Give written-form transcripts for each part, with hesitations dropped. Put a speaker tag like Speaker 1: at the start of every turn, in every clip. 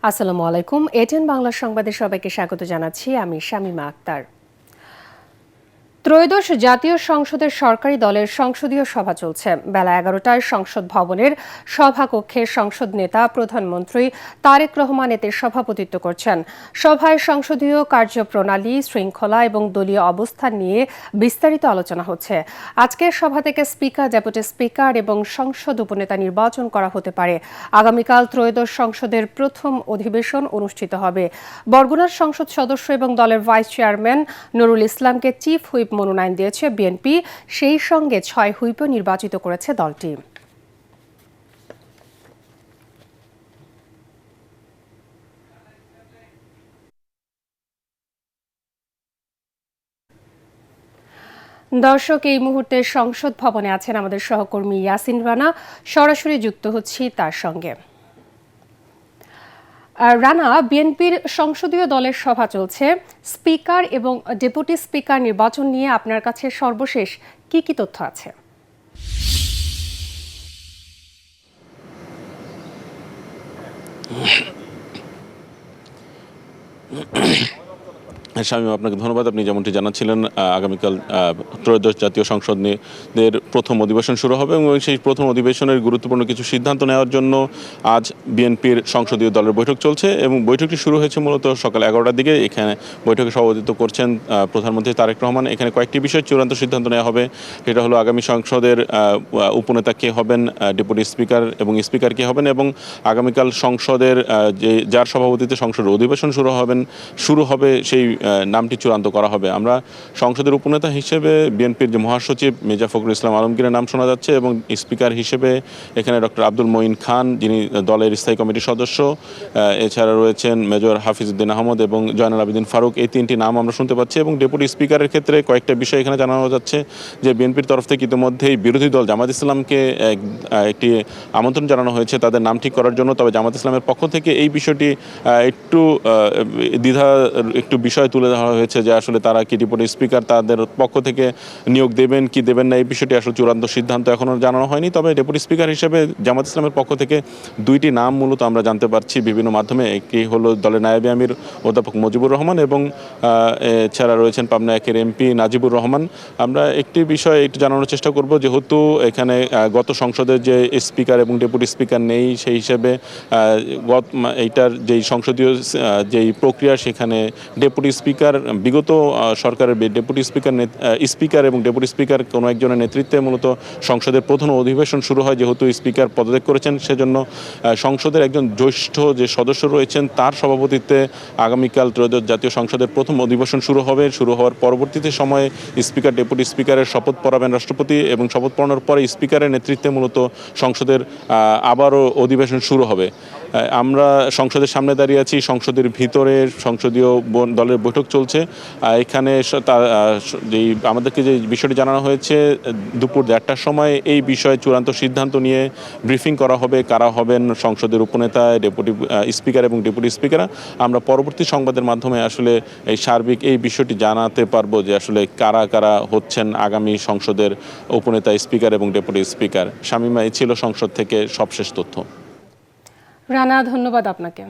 Speaker 1: আসসালামু আলাইকুম। এটিএন বাংলা সংবাদে সবাইকে স্বাগত জানাচ্ছি। আমি শামীমা আক্তার। ত্রয়োদশ জাতীয় সংসদের সরকারি দলের সংসদীয় সভা চলছে। বেলা 11টায় সংসদ ভবনের সভাকক্ষে সংসদ নেতা প্রধানমন্ত্রী তারেক রহমান এতে সভাপতিত্ব করছেন। সভায় সংসদীয় কার্যপ্রণালী, শৃঙ্খলা এবং দলীয় অবস্থান নিয়ে বিস্তারিত আলোচনা হচ্ছে। আজকের সভা থেকে স্পিকার, ডেপুটি স্পিকার এবং সংসদ উপনেতা নির্বাচন করা হতে পারে। আগামীকাল ত্রয়োদশ সংসদের প্রথম অধিবেশন অনুষ্ঠিত হবে। বরগুনার সংসদ সদস্য এবং দলের ভাইস চেয়ারম্যান নুরুল ইসলামকে চিফ হুইপ মনোনয়ন দিয়েছে বিএনপি। সেই সঙ্গে 6 হুইপও নির্বাচিত করেছে দলটি। দর্শক, এই মুহূর্তে সংসদ ভবনে আছেন আমাদের সহকর্মী ইয়াসিন রানা। সরাসরি যুক্ত হচ্ছি তার সঙ্গে। রানা, বিএনপির সংসদীয় দলের সভা চলছে। স্পিকার এবং ডেপুটি স্পিকার নির্বাচন নিয়ে আপনার কাছে সর্বশেষ কি কি তথ্য আছে?
Speaker 2: শামীম, আপনাকে ধন্যবাদ। আপনি যেমনটি জানাচ্ছিলেন, আগামীকাল ত্রয়োদশ জাতীয় সংসদের প্রথম অধিবেশন শুরু হবে এবং সেই প্রথম অধিবেশনের গুরুত্বপূর্ণ কিছু সিদ্ধান্ত নেওয়ার জন্য আজ বিএনপির সংসদীয় দলের বৈঠক চলছে এবং বৈঠকটি শুরু হয়েছে মূলত সকাল 11টার দিকে। এখানে বৈঠকে সভাপতিত্ব করছেন প্রধানমন্ত্রী তারেক রহমান। এখানে কয়েকটি বিষয়ে চূড়ান্ত সিদ্ধান্ত নেওয়া হবে। সেটা হলো আগামী সংসদের উপনেতা কে হবেন, ডেপুটি স্পিকার এবং স্পিকার কে হবেন, এবং আগামীকাল সংসদের যার সভাপতিত্বে সংসদের অধিবেশন শুরু হবে সেই নামটি চূড়ান্ত করা হবে। আমরা সংসদের উপনেতা হিসেবে বিএনপির যে মহাসচিব মির্জা ফখরুল ইসলাম আলমগীরের নাম শোনা যাচ্ছে এবং স্পিকার হিসেবে এখানে ডক্টর আব্দুল মঈন খান, যিনি দলের স্থায়ী কমিটির সদস্য, এছাড়া রয়েছেন মেজর হাফিজউদ্দিন আহমদ এবং জয়নাল আবেদিন ফারুক। এই তিনটি নাম আমরা শুনতে পাচ্ছি এবং ডেপুটি স্পিকারের ক্ষেত্রে কয়েকটা বিষয় এখানে জানানো যাচ্ছে যে বিএনপির তরফ থেকে ইতিমধ্যেই বিরোধী দল জামাত ইসলামকে একটি আমন্ত্রণ জানানো হয়েছে তাদের নাম ঠিক করার জন্য। তবে জামাত ইসলামের পক্ষ থেকে এই বিষয়টি একটু বিষয় তুলে ধরা হয়েছে যে আসলে তারা কি ডেপুটি স্পিকার তাদের পক্ষ থেকে নিয়োগ দেবেন কি দেবেন না, এই বিষয়টি আসলে চূড়ান্ত সিদ্ধান্ত এখনও জানানো হয়নি। তবে ডেপুটি স্পিকার হিসেবে জামাত ইসলামের পক্ষ থেকে দুইটি নাম মূলত আমরা জানতে পারছি বিভিন্ন মাধ্যমে। একটি হলো দলের নায়েবে আমির অধ্যাপক মুজিবুর রহমান এবং এছাড়া রয়েছেন পাবনা একের এমপি নাজিবুর রহমান। আমরা একটি বিষয় একটু জানানোর চেষ্টা করব, যেহেতু এখানে গত সংসদের যে স্পিকার এবং ডেপুটি স্পিকার নেই, সেই হিসেবে এইটার যেই সংসদীয় যেই প্রক্রিয়া, সেখানে ডেপুটি স্পিকার বিগত সরকারের ডেপুটি স্পিকার এবং ডেপুটি স্পিকার কোনো একজনের নেতৃত্বে মূলত সংসদের প্রথম অধিবেশন শুরু হয়। যেহেতু স্পিকার পদত্যাগ করেছেন, সেজন্য সংসদের একজন জ্যেষ্ঠ যে সদস্য রয়েছেন তার সভাপতিত্বে আগামীকাল ত্রয়োদশ জাতীয় সংসদের প্রথম অধিবেশন শুরু হওয়ার পরবর্তীতে সময়ে স্পিকার ডেপুটি স্পিকারের শপথ পড়াবেন রাষ্ট্রপতি এবং শপথ পড়ানোর পরে স্পিকারের নেতৃত্বে মূলত সংসদের আবারও অধিবেশন শুরু হবে। আমরা সংসদের সামনে দাঁড়িয়ে আছি, সংসদের ভিতরে সংসদীয় দলের বৈঠক চলছে। এখানে আমাদেরকে যে বিষয়টি জানানো হয়েছে, দুপুর 1টার সময় এই বিষয়ে চূড়ান্ত সিদ্ধান্ত নিয়ে ব্রিফিং করা হবে কারা হবেন সংসদের উপনেতা, ডেপুটি স্পিকার এবং ডেপুটি স্পিকার। আমরা পরবর্তী সংবাদের মাধ্যমে আসলে এই সার্বিক এই বিষয়টি জানাতে পারবো যে আসলে কারা কারা হচ্ছেন আগামী সংসদের উপনেতা, স্পিকার এবং ডেপুটি স্পিকার। শামীমা, এই ছিল সংসদ থেকে সবশেষ তথ্য।
Speaker 1: রানা, ধন্যবাদ আপনাকে।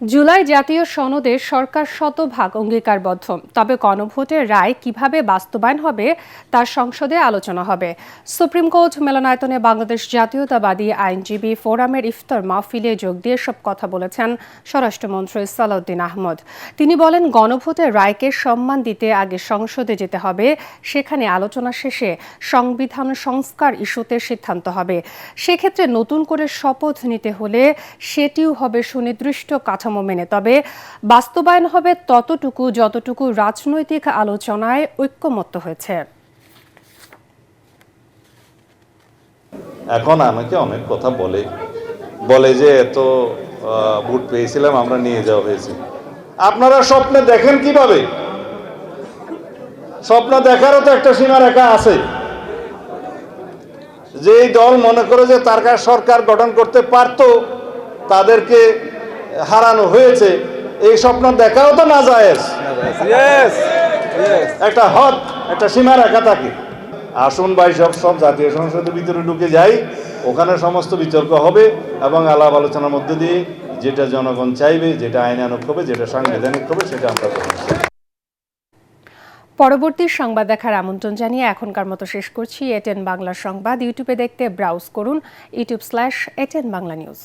Speaker 1: জুলাই জাতীয় সনদে সরকার শতভাগ অঙ্গীকারবদ্ধ, তবে গণভোটের রায় কিভাবে বাস্তবায়ন হবে তার সংসদে আলোচনা হবে। সুপ্রিম কোর্ট মিলনায়তনে বাংলাদেশ জাতীয়তাবাদী আইনজীবী ফোরামের ইফতার মাহফিলে যোগ দিয়ে সব কথা বলেছেন স্বরাষ্ট্রমন্ত্রী সালাউদ্দিন আহমদ। তিনি বলেন, গণভোটের রায়কে সম্মান দিতে আগে সংসদে যেতে হবে, সেখানে আলোচনা শেষে সংবিধান সংস্কার ইস্যুতে সিদ্ধান্ত হবে। সেক্ষেত্রে নতুন করে শপথ নিতে হলে সেটিও হবে সুনির্দিষ্ট কাঠামো মেনে, তবে বাস্তবায়ন হবে ততটুকু যতটুকু রাজনৈতিক আলোচনায় ঐক্যমত্য হয়েছে।
Speaker 3: এখন আমাকে অনেক কথা বলে যে এত ভোট পেয়েছিলাম, আমরা নিয়ে যাওয়া হয়েছে। আপনারা স্বপ্নে দেখেন কিভাবে? স্বপ্ন দেখারও তো একটা সীমারেখা আছে। যেই দল মনে করে যে তার সরকার গঠন করতে পারতো, তাদেরকে হারানো হয়েছে, এই স্বপ্ন দেখাও তো না যায়। একটা হদ, একটা সীমারেখা থাকে। আসুন ভাই, সব জাতীয় সংসদের ভিতরে ঢুকে যাই, ওখানে সমস্ত বিতর্ক হবে এবং আলাপ আলোচনার মধ্যে দিয়ে যেটা জনগণ চাইবে, যেটা আইনানুগ হবে, যেটা সাংবিধানিক হবে, সেটা আমরা করব।
Speaker 1: পরবর্তী সংবাদ দেখার আমন্ত্রণ জানিয়ে এখনকার মতো শেষ করছি এটিএন বাংলা সংবাদ। ইউটিউবে দেখতে ব্রাউজ করুন youtube/ATN বাংলা নিউজ।